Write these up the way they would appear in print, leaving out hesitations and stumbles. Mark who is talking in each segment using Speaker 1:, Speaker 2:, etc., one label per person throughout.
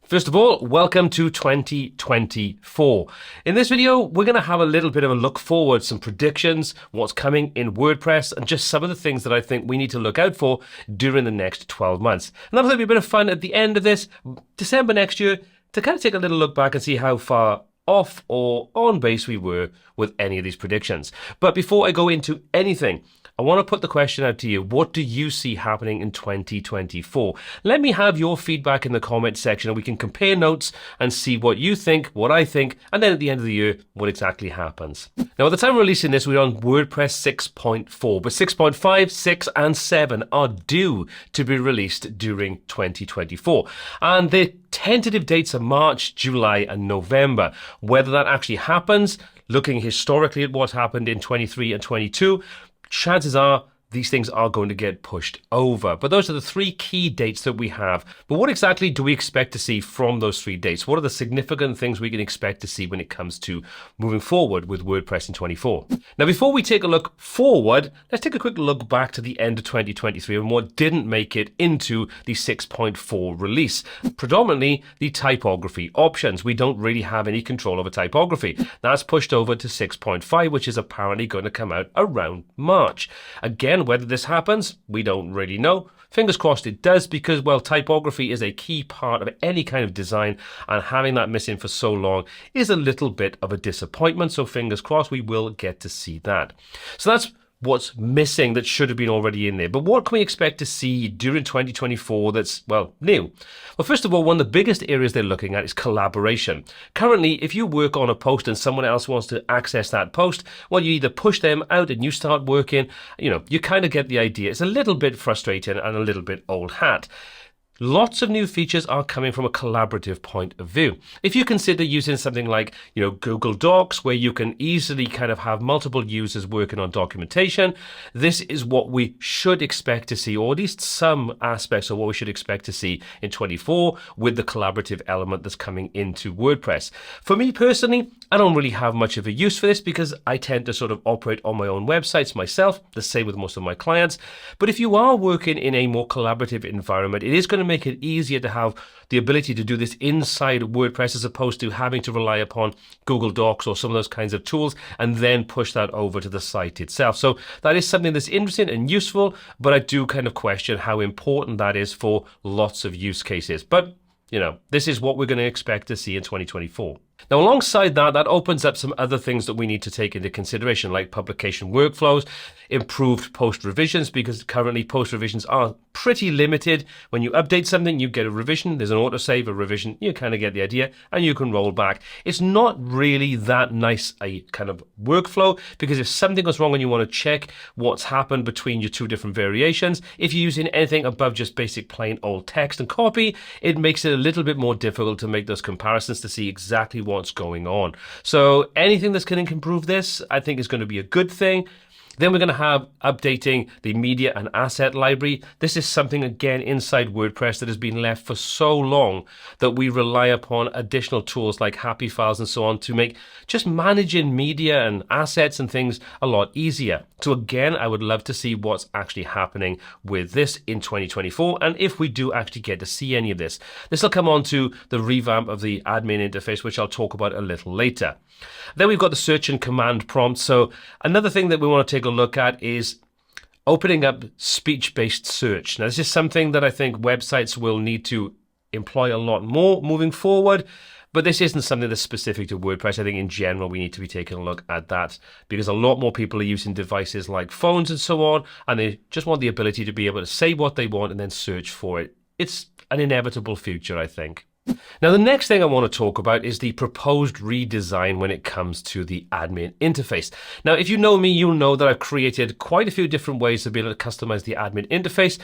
Speaker 1: First of all, welcome to 2024. In this video, we're going to have a little bit of a look forward, some predictions, what's coming in WordPress, and just some of the things that I think we need to look out for during the next 12 months. And that'll be a bit of fun at the end of this, December next year, to kind of take a little look back and see how far off or on base we were with any of these predictions. But before I go into anything, I want to put the question out to you. What do you see happening in 2024? Let me have your feedback in the comment section and we can compare notes and see what you think, what I think, and then at the end of the year, what exactly happens. Now, at the time of releasing this, we're on WordPress 6.4, but 6.5, 6, and 7 are due to be released during 2024. And the tentative dates are March, July, and November. Whether that actually happens, looking historically at what happened in 23 and 22, chances are these things are going to get pushed over. But those are the three key dates that we have. But what exactly do we expect to see from those three dates? What are the significant things we can expect to see when it comes to moving forward with WordPress in 24? Now, before we take a look forward, let's take a quick look back to the end of 2023 and what didn't make it into the 6.4 release. Predominantly the typography options. We don't really have any control over typography. That's pushed over to 6.5, which is apparently going to come out around March. Again, whether this happens, we don't really know. Fingers crossed it does because, well, typography is a key part of any kind of design and having that missing for so long is a little bit of a disappointment. So fingers crossed we will get to see that. So that's what's missing that should have been already in there. But what can we expect to see during 2024 that's, well, new? Well, first of all, one of the biggest areas they're looking at is collaboration. Currently, if you work on a post and someone else wants to access that post, well, you either push them out and you start working. You kind of get the idea. It's a little bit frustrating and a little bit old hat. Lots of new features are coming from a collaborative point of view. If you consider using something like, Google Docs, where you can easily kind of have multiple users working on documentation, this is what we should expect to see, or at least some aspects of what we should expect to see in 24 with the collaborative element that's coming into WordPress. For me personally, I don't really have much of a use for this because I tend to sort of operate on my own websites myself, the same with most of my clients. But if you are working in a more collaborative environment, it is going to make it easier to have the ability to do this inside WordPress as opposed to having to rely upon Google Docs or some of those kinds of tools and then push that over to the site itself. So that is something that's interesting and useful, but I do kind of question how important that is for lots of use cases. But this is what we're going to expect to see in 2024. Now, alongside that opens up some other things that we need to take into consideration, like publication workflows, improved post revisions, because currently post revisions are pretty limited. When you update something, you get a revision, there's an autosave, a revision, you kind of get the idea, and you can roll back. It's not really that nice a kind of workflow, because if something goes wrong and you want to check what's happened between your two different variations, if you're using anything above just basic plain old text and copy, it makes it a little bit more difficult to make those comparisons to see exactly what's going on. So anything that's going to improve this, I think is going to be a good thing. Then we're going to have updating the media and asset library. This is something, again, inside WordPress that has been left for so long that we rely upon additional tools like Happy Files and so on to make just managing media and assets and things a lot easier. So again, I would love to see what's actually happening with this in 2024. And if we do actually get to see any of this, this will come on to the revamp of the admin interface, which I'll talk about a little later. Then we've got the search and command prompt. So another thing that we want to take a look at is opening up speech-based search. Now, this is something that I think websites will need to employ a lot more moving forward, but this isn't something that's specific to WordPress. I think in general, we need to be taking a look at that because a lot more people are using devices like phones and so on, and they just want the ability to be able to say what they want and then search for it. It's an inevitable future, I think. Now, the next thing I want to talk about is the proposed redesign when it comes to the admin interface. Now, if you know me, you'll know that I've created quite a few different ways to be able to customize the admin interface.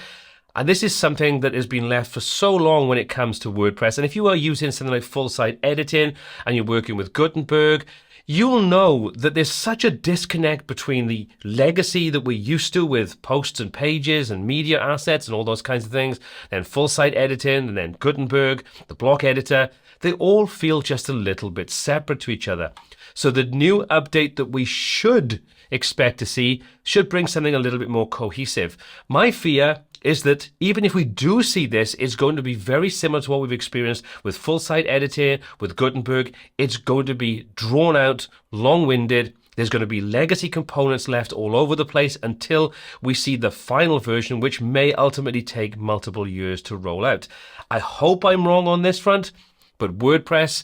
Speaker 1: And this is something that has been left for so long when it comes to WordPress. And if you are using something like full site editing and you're working with Gutenberg, you'll know that there's such a disconnect between the legacy that we're used to with posts and pages and media assets and all those kinds of things, then full site editing, and then Gutenberg, the block editor. They all feel just a little bit separate to each other. So the new update that we should expect to see should bring something a little bit more cohesive. My fear is that even if we do see this, it's going to be very similar to what we've experienced with full site editing, with Gutenberg. It's going to be drawn out, long-winded. There's going to be legacy components left all over the place until we see the final version, which may ultimately take multiple years to roll out. I hope I'm wrong on this front, but WordPress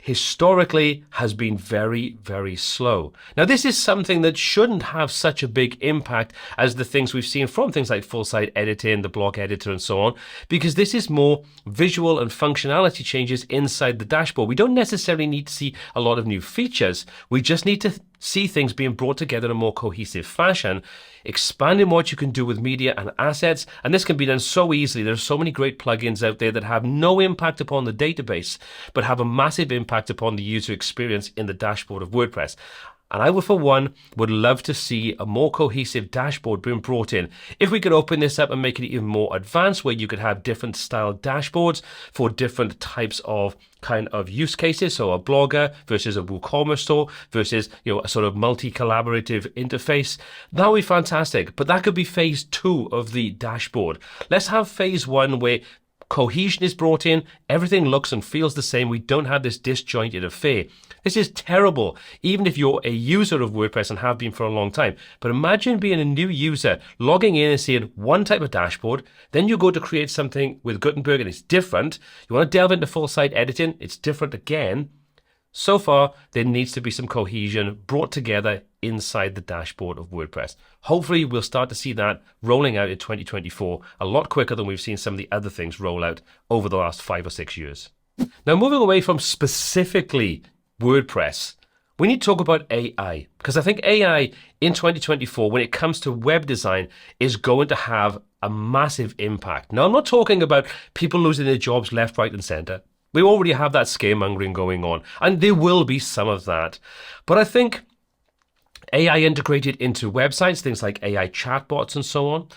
Speaker 1: historically has been very, very slow. Now, this is something that shouldn't have such a big impact as the things we've seen from things like full site editing, the block editor, and so on, because this is more visual and functionality changes inside the dashboard. We don't necessarily need to see a lot of new features. We just need to see things being brought together in a more cohesive fashion, expanding what you can do with media and assets. And this can be done so easily. There's so many great plugins out there that have no impact upon the database, but have a massive impact upon the user experience in the dashboard of WordPress. And I would, for one, would love to see a more cohesive dashboard being brought in. If we could open this up and make it even more advanced, where you could have different style dashboards for different types of kind of use cases. So a blogger versus a WooCommerce store versus, a sort of multi-collaborative interface. That would be fantastic. But that could be phase 2 of the dashboard. Let's have phase 1 where cohesion is brought in, everything looks and feels the same. We don't have this disjointed affair. This is terrible, even if you're a user of WordPress and have been for a long time. But imagine being a new user, logging in and seeing one type of dashboard, then you go to create something with Gutenberg and it's different. You want to delve into full site editing, it's different again. So far, there needs to be some cohesion brought together inside the dashboard of WordPress. Hopefully, we'll start to see that rolling out in 2024 a lot quicker than we've seen some of the other things roll out over the last 5 or 6 years. Now, moving away from specifically WordPress, we need to talk about AI, because I think AI in 2024, when it comes to web design, is going to have a massive impact. Now, I'm not talking about people losing their jobs left, right, and center. We already have that scaremongering going on, and there will be some of that. But I think AI integrated into websites, things like AI chatbots and so on,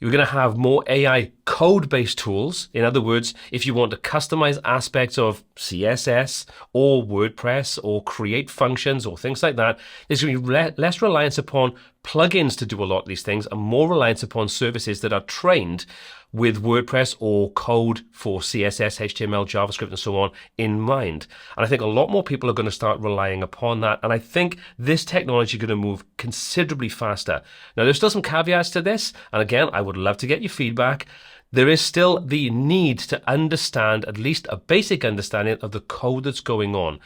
Speaker 1: you're going to have more AI code-based tools. In other words, if you want to customize aspects of CSS or WordPress or create functions or things like that, there's going to be less reliance upon plugins to do a lot of these things and more reliance upon services that are trained with WordPress or code for CSS, HTML, JavaScript, and so on in mind. And I think a lot more people are going to start relying upon that. And I think this technology is going to move considerably faster. Now, there's still some caveats to this. And again, I would love to get your feedback. There is still the need to understand at least a basic understanding of the code that's going on.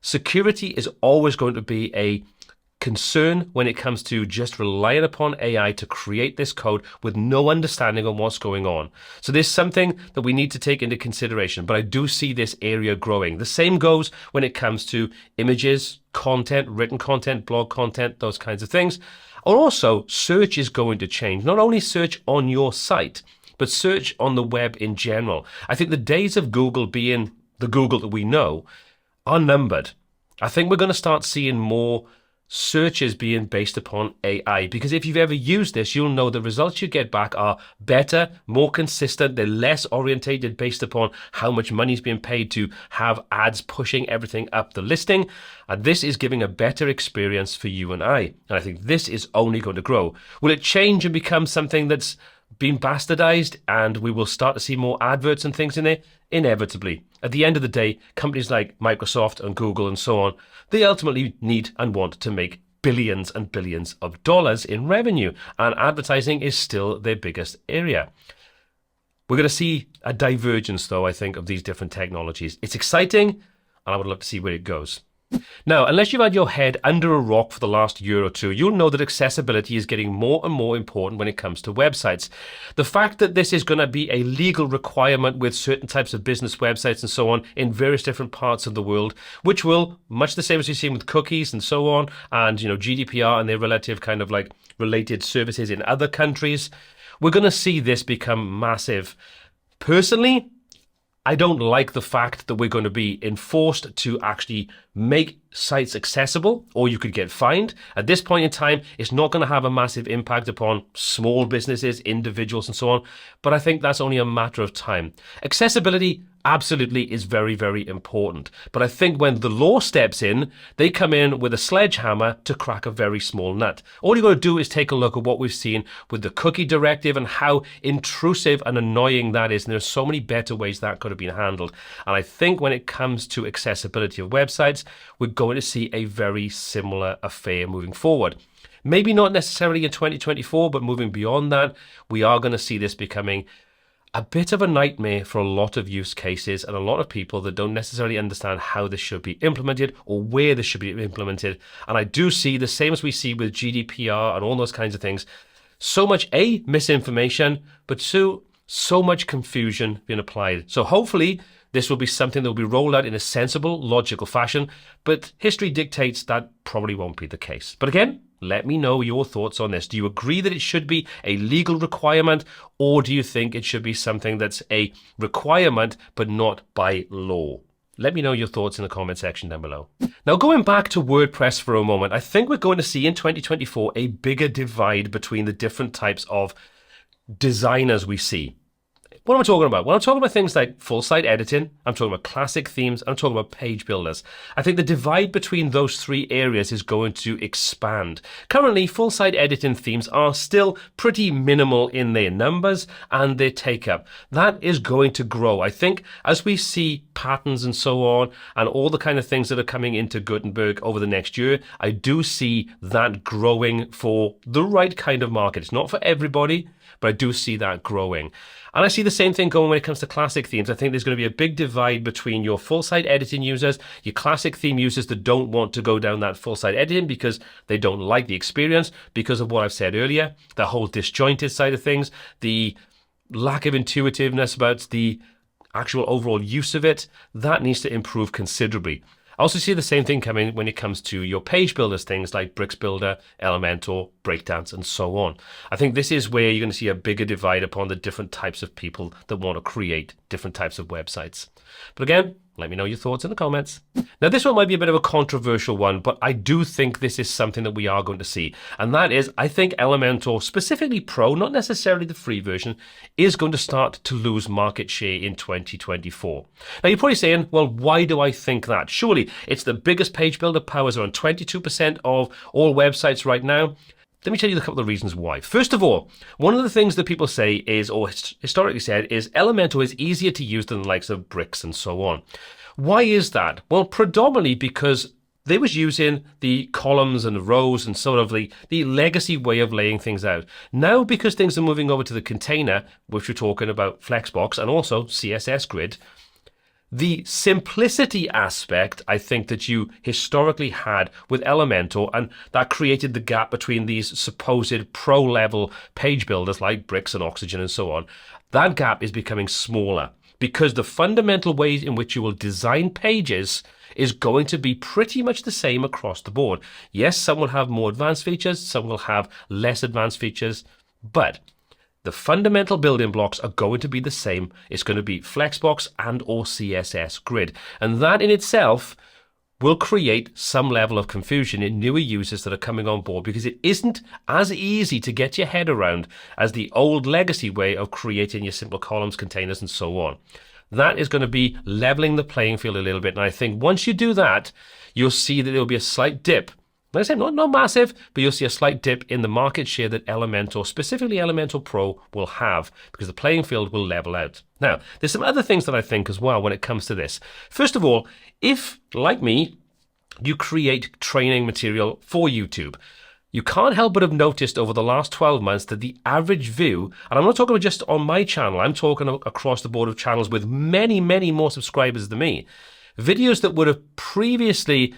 Speaker 1: Security is always going to be a concern when it comes to just relying upon AI to create this code with no understanding on what's going on. So there's something that we need to take into consideration, but I do see this area growing. The same goes when it comes to images, content, written content, blog content, those kinds of things. Also, search is going to change. Not only search on your site, but search on the web in general. I think the days of Google being the Google that we know are numbered. I think we're going to start seeing more searches being based upon AI, because if you've ever used this, you'll know the results you get back are better, more consistent, they're less orientated based upon how much money is being paid to have ads pushing everything up the listing, and this is giving a better experience for you and I. And I think this is only going to grow. Will it change and become something that's been bastardized and we will start to see more adverts and things in there? Inevitably. At the end of the day, companies like Microsoft and Google and so on, they ultimately need and want to make billions and billions of dollars in revenue, and advertising is still their biggest area. We're going to see a divergence, though, I think, of these different technologies. It's exciting, and I would love to see where it goes. Now, unless you've had your head under a rock for the last year or two, you'll know that accessibility is getting more and more important when it comes to websites. The fact that this is going to be a legal requirement with certain types of business websites and so on in various different parts of the world, which will, much the same as we've seen with cookies and so on, and GDPR and their relative kind of like related services in other countries, we're going to see this become massive. Personally, I don't like the fact that we're going to be enforced to actually make sites accessible, or you could get fined. At this point in time, it's not going to have a massive impact upon small businesses, individuals, and so on, but I think that's only a matter of time. Accessibility, absolutely is very, very important. But I think when the law steps in, they come in with a sledgehammer to crack a very small nut. All you got to do is take a look at what we've seen with the cookie directive and how intrusive and annoying that is. And there's so many better ways that could have been handled. And I think when it comes to accessibility of websites, we're going to see a very similar affair moving forward. Maybe not necessarily in 2024, but moving beyond that, we are going to see this becoming a bit of a nightmare for a lot of use cases and a lot of people that don't necessarily understand how this should be implemented or where this should be implemented. And I do see the same as we see with GDPR and all those kinds of things. So much A, misinformation, but two, so much confusion being applied. So hopefully this will be something that will be rolled out in a sensible, logical fashion, but history dictates that probably won't be the case. But again, let me know your thoughts on this. Do you agree that it should be a legal requirement, or do you think it should be something that's a requirement but not by law? Let me know your thoughts in the comment section down below. Now, going back to WordPress for a moment, I think we're going to see in 2024 a bigger divide between the different types of designers we see. What am I talking about? Well, I'm talking about things like full-site editing, I'm talking about classic themes, I'm talking about page builders. I think the divide between those three areas is going to expand. Currently, full-site editing themes are still pretty minimal in their numbers and their take-up. That is going to grow. I think as we see patterns and so on, and all the kind of things that are coming into Gutenberg over the next year, I do see that growing for the right kind of market. It's not for everybody, but I do see that growing. And I see the same thing going when it comes to classic themes. I think there's going to be a big divide between your full-site editing users, your classic theme users that don't want to go down that full-site editing because they don't like the experience, because of what I've said earlier, the whole disjointed side of things, the lack of intuitiveness about the actual overall use of it. That needs to improve considerably. I also see the same thing coming when it comes to your page builders, things like Bricks Builder, Elementor, Breakdance, and so on. I think this is where you're going to see a bigger divide upon the different types of people that want to create different types of websites. But again, let me know your thoughts in the comments. Now, this one might be a bit of a controversial one, but I do think this is something that we are going to see. And that is, I think Elementor, specifically Pro, not necessarily the free version, is going to start to lose market share in 2024. Now, you're probably saying, well, why do I think that? Surely it's the biggest page builder, powers around 22% of all websites right now. Let me tell you a couple of reasons why. First of all, one of the things that people say is, or historically said, is Elementor is easier to use than the likes of Bricks and so on. Why is that? Well, predominantly because they was using the columns and the rows and sort of the legacy way of laying things out. Now, because things are moving over to the container, which we're talking about Flexbox and also CSS Grid, the simplicity aspect, I think, that you historically had with Elementor, and that created the gap between these supposed pro-level page builders like Bricks and Oxygen and so on, that gap is becoming smaller because the fundamental ways in which you will design pages is going to be pretty much the same across the board. Yes, some will have more advanced features, some will have less advanced features, but the fundamental building blocks are going to be the same. It's going to be Flexbox and or CSS Grid. And that in itself will create some level of confusion in newer users that are coming on board because it isn't as easy to get your head around as the old legacy way of creating your simple columns, containers, and so on. That is going to be leveling the playing field a little bit. And I think once you do that, you'll see that there will be a slight dip. Like I said, not massive, but you'll see a slight dip in the market share that Elementor, specifically Elementor Pro, will have because the playing field will level out. Now, there's some other things that I think as well when it comes to this. First of all, if, like me, you create training material for YouTube, you can't help but have noticed over the last 12 months that the average view, and I'm not talking about just on my channel, I'm talking across the board of channels with many, many more subscribers than me, videos that would have previously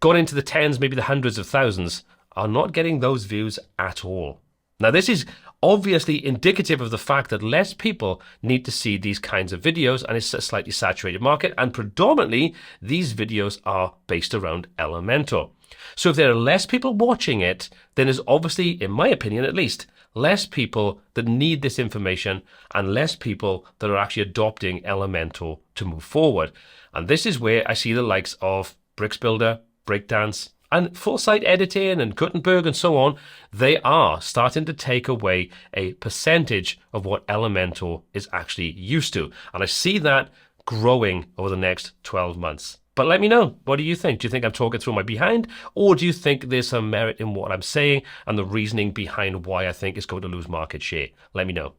Speaker 1: gone into the tens, maybe the hundreds of thousands, are not getting those views at all. Now, this is obviously indicative of the fact that less people need to see these kinds of videos, and it's a slightly saturated market, and predominantly these videos are based around Elementor. So if there are less people watching it, then there's obviously, in my opinion at least, less people that need this information and less people that are actually adopting Elementor to move forward. And this is where I see the likes of Bricks Builder, Breakdance, and full-site editing and Gutenberg and so on, they are starting to take away a percentage of what Elementor is actually used to. And I see that growing over the next 12 months. But let me know, what do you think? Do you think I'm talking through my behind, or do you think there's some merit in what I'm saying and the reasoning behind why I think it's going to lose market share? Let me know.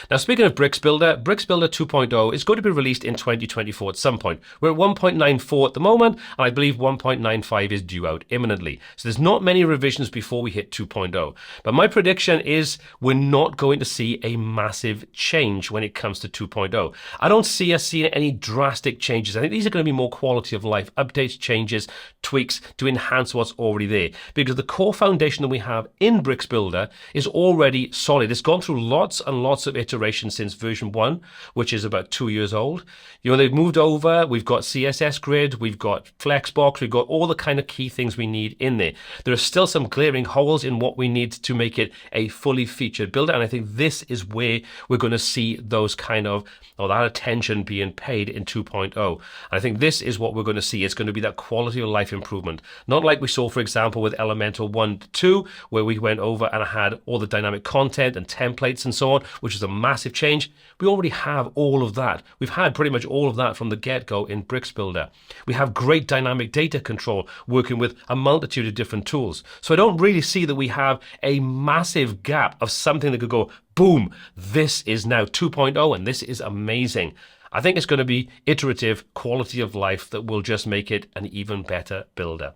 Speaker 1: Now, speaking of Bricks Builder 2.0 is going to be released in 2024 at some point. We're at 1.94 at the moment, and I believe 1.95 is due out imminently. So there's not many revisions before we hit 2.0. But my prediction is we're not going to see a massive change when it comes to 2.0. I don't see us seeing any drastic changes. I think these are going to be more quality of life updates, changes, tweaks to enhance what's already there. Because the core foundation that we have in Bricks Builder is already solid. It's gone through lots and lots of iterations since version 1, which is about 2 years old. You know, they've moved over, we've got CSS grid, we've got Flexbox, we've got all the kind of key things we need in there. There are still some glaring holes in what we need to make it a fully featured builder, and I think this is where we're going to see those kind of, or that attention being paid in 2.0. And I think this is what we're going to see. It's going to be that quality of life improvement. Not like we saw, for example, with Elementor 1 to 2, where we went over and had all the dynamic content and templates and so on, which is a massive change. We already have all of that. We've had pretty much all of that from the get-go in Bricks Builder. We have great dynamic data control working with a multitude of different tools. So I don't really see that we have a massive gap of something that could go, boom, this is now 2.0 and this is amazing. I think it's going to be iterative quality of life that will just make it an even better builder.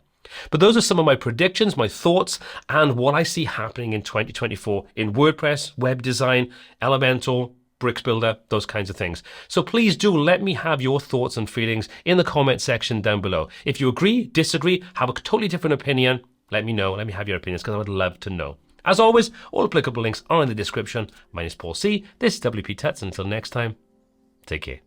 Speaker 1: But those are some of my predictions, my thoughts, and what I see happening in 2024 in WordPress, web design, Elementor, Bricks Builder, those kinds of things. So please do let me have your thoughts and feelings in the comment section down below. If you agree, disagree, have a totally different opinion, let me know. Let me have your opinions because I would love to know. As always, all applicable links are in the description. My name is Paul C. This is WPTuts. Until next time, take care.